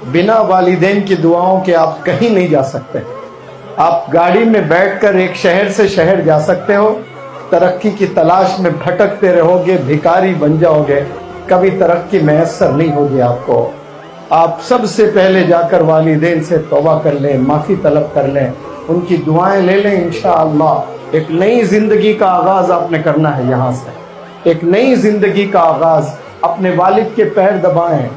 बिना वालिदैन की दुआओं के आप कहीं नहीं जा सकते। आप गाड़ी में बैठकर एक शहर से शहर जा सकते हो, तरक्की की तलाश में भटकते रहोगे, भिखारी बन जाओगे, कभी तरक्की मैसर नहीं होगी आपको। आप सबसे पहले जाकर वालिदैन से तौबा कर लें, माफ़ी तलब कर लें, उनकी दुआएं ले लें। इंशाअल्लाह एक नई ज़िंदगी का आगाज़ आपने करना है। यहाँ से एक नई ज़िंदगी का आगाज़। अपने वालिद के पैर दबाएं,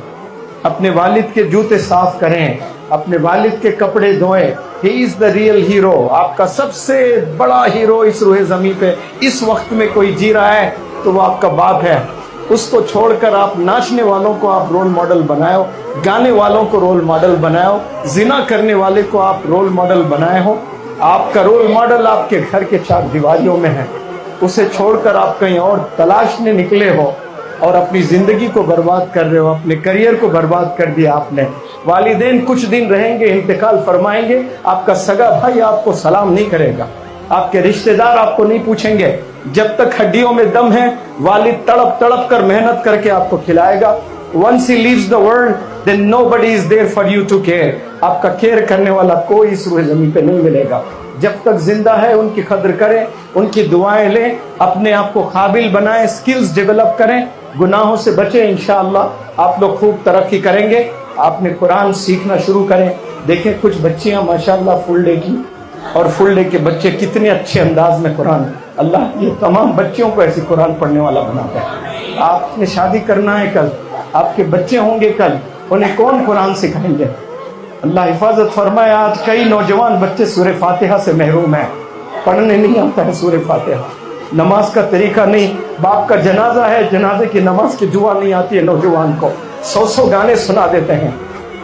अपने वालिद के जूते साफ करें, अपने वालिद के कपड़े धोएं। He is the real hero. आपका सबसे बड़ा हीरो इस रूहे ज़मीन पे इस वक्त में कोई जी रहा है तो वो आपका बाप है। उसको छोड़कर आप नाचने वालों को आप रोल मॉडल बनाओ, गाने वालों को रोल मॉडल बनाओ, जिना करने वाले को आप रोल मॉडल बनाए हो। आपका रोल मॉडल आपके घर के चार दीवारियों में है, उसे छोड़कर आप कहीं और तलाशने निकले हो और अपनी जिंदगी को बर्बाद कर रहे हो, अपने करियर को बर्बाद कर दिया आपने। वालिदैन कुछ दिन रहेंगे, इंतकाल फरमाएंगे, आपका सगा भाई आपको सलाम नहीं करेगा, आपके रिश्तेदार आपको नहीं पूछेंगे। जब तक हड्डियों में दम है, वालिद तड़प तड़प कर मेहनत करके आपको खिलाएगा। Once he leaves the world, then nobody is there for you to care. आपका केयर करने वाला कोई इस रूह ज़मीन पे नहीं मिलेगा। जब तक जिंदा है उनकी कदर करें, उनकी दुआएं लें, अपने आप को काबिल बनाएं, स्किल्स डेवलप करें, गुनाहों से बचें। इंशाअल्लाह आप लोग खूब तरक्की करेंगे। आपने कुरान सीखना शुरू करें। देखें कुछ बच्चियां माशाअल्लाह फुल डे की, और फुल डे के बच्चे कितने अच्छे अंदाज में कुरान, अल्लाह ये तमाम बच्चियों को ऐसी कुरान पढ़ने वाला बनाता है। आपने शादी करना है कल, आपके बच्चे होंगे कल, उन्हें कौन कुरान सिखाएंगे? अल्लाह हिफाजत फरमाए। आज कई नौजवान बच्चे सूरह फातिहा से महरूम हैं, पढ़ने नहीं आता है सूरह फातिहा, नमाज का तरीका नहीं। बाप का जनाजा है, जनाजे की नमाज की दुआ नहीं आती है नौजवान को। 100 गाने सुना देते हैं,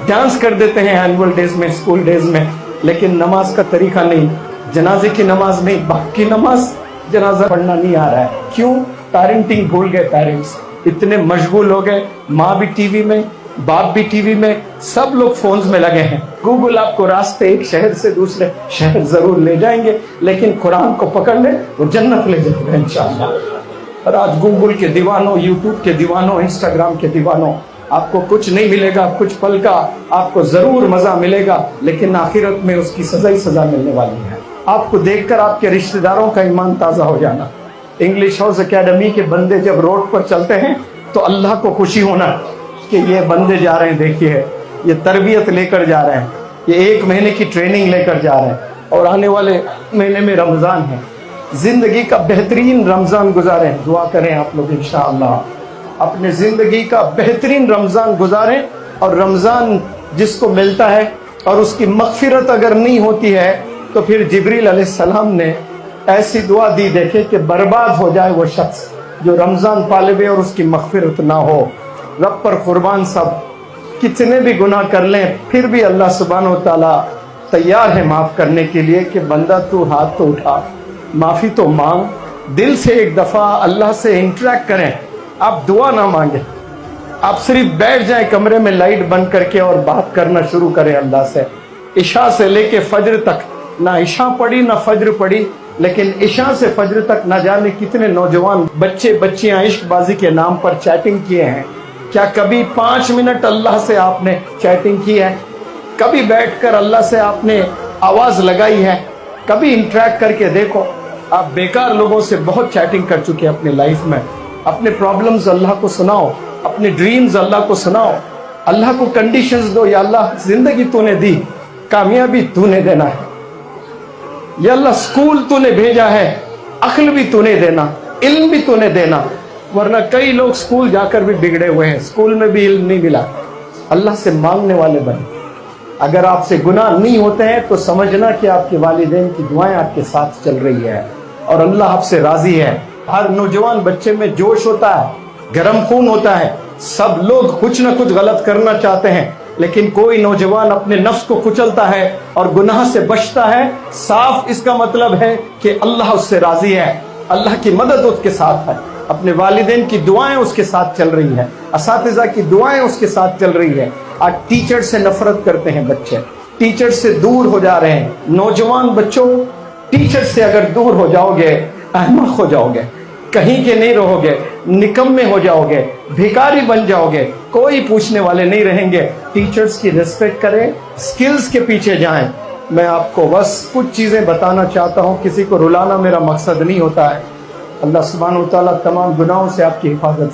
डांस कर देते हैं एनुअल डेज में, स्कूल डेज में, लेकिन नमाज का तरीका नहीं, जनाजे की नमाज नहीं, बाप की नमाज, जनाजा पढ़ना नहीं आ रहा है। क्यों? पेरेंटिंग भूल गए। पेरेंट्स इतने मशगूल हो गए, माँ भी टीवी में, बाप भी टीवी में, सब लोग फोन्स में लगे हैं। गूगल आपको रास्ते एक शहर से दूसरे शहर जरूर ले जाएंगे, लेकिन कुरान को पकड़ ले वो जन्नत ले जाएगा इंशाअल्लाह। और आज गूगल के दीवानों, यूट्यूब के दीवानों, इंस्टाग्राम के दीवानों, आपको कुछ नहीं मिलेगा, कुछ पल का आपको जरूर मजा मिलेगा, लेकिन आखिरत में उसकी सजा ही सजा मिलने वाली है। आपको देखकर आपके रिश्तेदारों का ईमान ताजा हो जाना। इंग्लिश हाउस एकेडमी के बंदे जब रोड पर चलते हैं तो अल्लाह को खुशी होना कि ये बंदे जा रहे हैं, देखिए ये तरबियत लेकर जा रहे हैं, ये 1 महीने की ट्रेनिंग लेकर जा रहे हैं, और आने वाले महीने में रमज़ान है। ज़िंदगी का बेहतरीन रमज़ान गुजारें। दुआ करें आप लोग इंशाअल्लाह अपने ज़िंदगी का बेहतरीन रमज़ान गुजारें। और रमज़ान जिसको मिलता है और उसकी मग़फ़िरत अगर नहीं होती है तो फिर जिब्रील अलैहिस्सलाम ने ऐसी दुआ दी, देखे कि बर्बाद हो जाए वो शख्स जो रमज़ान पाले और उसकी मग़फ़िरत ना हो। रब पर कुर्बान, सब कितने भी गुनाह कर लें फिर भी अल्लाह सुब्हानहू व तआला तैयार है माफ़ करने के लिए कि बंदा तू हाथ तो उठा, माफ़ी तो मांग, दिल से एक दफ़ा अल्लाह से इंटरेक्ट करें। आप दुआ ना मांगे, आप सिर्फ बैठ जाएं कमरे में लाइट बंद करके और बात करना शुरू करें अल्लाह से। इशा से लेके फज्र तक, ना इशा पढ़ी ना फज्र पढ़ी, लेकिन इशा से फज्र तक न जाने कितने नौजवान बच्चे बच्चियां इश्कबाजी के नाम पर चैटिंग किए हैं। क्या कभी 5 मिनट अल्लाह से आपने चैटिंग की है? कभी बैठकर अल्लाह से आपने आवाज़ लगाई है? कभी इंटरेक्ट करके देखो। आप बेकार लोगों से बहुत चैटिंग कर चुके हैं अपनी लाइफ में। अपने प्रॉब्लम्स अल्लाह को सुनाओ, अपने ड्रीम्स अल्लाह को सुनाओ, अल्लाह को कंडीशंस दो। या अल्लाह जिंदगी तूने दी, कामयाबी तूने देना है। या अल्लाह स्कूल तूने भेजा है, अक्ल भी तूने देना, इल्म भी तूने देना। वरना कई लोग स्कूल जाकर भी बिगड़े हुए हैं, स्कूल में भी इल्म नहीं मिला। अल्लाह से मांगने वाले बने। अगर आपसे गुनाह नहीं होते हैं तो समझना कि आपके वालिदैन की दुआएं आपके साथ चल रही है और अल्लाह आपसे राजी है। हर नौजवान बच्चे में जोश होता है, गर्म खून होता है। सब लोग कुछ न कुछ गलत करना चाहते हैं, लेकिन कोई नौजवान अपने नफ्स को कुचलता है और गुनाह से बचता है। साफ इसका मतलब है कि अल्लाह उससे राजी है, अल्लाह की मदद उसके साथ है, अपने वालिदैन की दुआएं उसके साथ चल रही है, असातिज़ा की दुआएं उसके साथ चल रही है। आज टीचर से नफरत करते हैं बच्चे, टीचर से दूर हो जा रहे हैं। नौजवान बच्चों, टीचर से अगर दूर हो जाओगे अहमक हो जाओगे, कहीं के नहीं रहोगे। निकम्मे हो जाओगे, भिखारी बन जाओगे, कोई पूछने वाले नहीं रहेंगे। टीचर्स की रिस्पेक्ट करें, स्किल्स के पीछे जाएं। मैं आपको बस कुछ चीजें बताना चाहता हूं, किसी को रुलाना मेरा मकसद नहीं होता है। अल्लाह सुब्हानहू व तआला तमाम गुनाहों से आपकी हिफाजत